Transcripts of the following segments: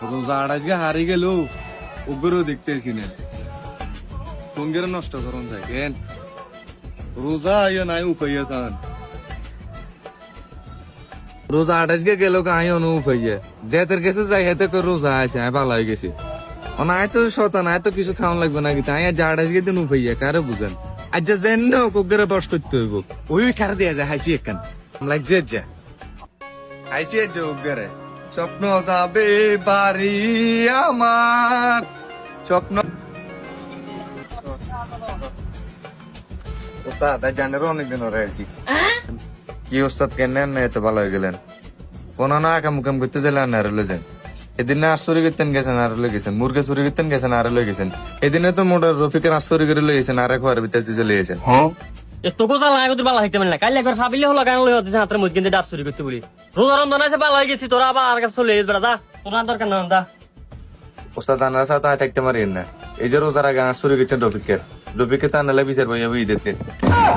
রোজা আজকে হারি গেল ওগরও দেখতেছি না সঙ্গের নষ্ট করুন যায় কেন রোজা আইও নাই উপাইয়া তান রোজা আজকে গেল আইও নো উপাইয়া যেতের কাছে যাই হেতে করে রোজা আছে আমি ভালো হয়ে গেছি আয় তো শতান আয় তো কিছু খাওয়ান লাগবে না কিন্তু আয় জাড় আজকে দিন উপাইয়া কারে বুঝেন আজ যা জেন না কোগরে বস করতে হইব ওই কার দেয়া যায় হাসি একখান লাইক জেট যা হাসি যে ওগরে স্বপ্ন যাবে বাড়ি আমার স্বপ্ন ওস্তাদ জানেরও অনেকদিন ওরা আছি কি ওস্তাদ কেন এত ভালো হয়ে গেলেন কোন না কাম কাম করতে গেলেন আর লো যান এদিন না আশ্চর্য করতেন গেছেন আর লই গেছেন মুরগে চুরি করতেন গেছেন আর লই গেছেন এদিনে তো মোটর রফিকের আশ্চর্য করে লই গেছেন আর ঘরের ভিতরে চলে গেছেন তোকে জাল না করতে ভালো হইতে পারলি না কাল একবার ভাবিলে হলো গান লই হচ্ছে হাতের মধ্যে কিন্তু ডাব চুরি করতে বলি রোজা রমজান আছে ভালো হয়ে গেছি তোরা আবার আর কাছে চলে যাস দা তোর আর দরকার না দা ওস্তাদ আনার সাথে থাকতে পারেন না এই যে রোজার আগে আশ্চর্য করছেন রফিককে তা নালে বিচার ভাইয়া বই দিতেন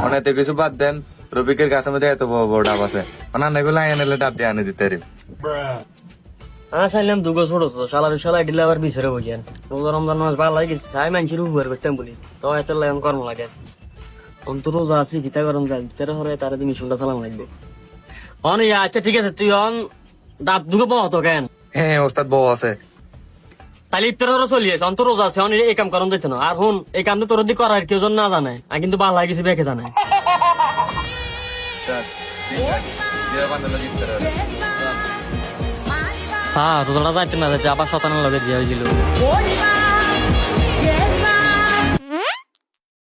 অনেক কিছু বাদ দেন রফিকের গাছের মধ্যে এত বড় বড় ডাব আছে অনার গুলো আনে ডাব দিয়ে আনে দিতে চাইলাম দুগো ছোট ছোট শালাই দিলে আবার বিচারে বলিয়ান রোজা রমজান মাস ভালো হয়ে গেছে চাই মানুষের উপকার করতাম বলি তো এত লাগাম কর্ম লাগে অন্ত রোজা আছি গীতা গরম যায় তেরো হরে তারা দিন শুনটা চালাম লাগবে আচ্ছা ঠিক আছে তুই ডাব দুগো পাও তো কেন হ্যাঁ ওস্তাদ বউ আছে তাহলে ইফতারও চলিয়েছ অন্ত রোজা আছে এই কাম করন দিত না আর হুন এই কামটা তোর দিক করার কেউ জন না জানে আর কিন্তু ভালো হয়ে গেছে বেঁকে জানে স্যার রোজাটা যাইতে না যাইতে আবার শতানের লগে দিয়ে হয়েছিল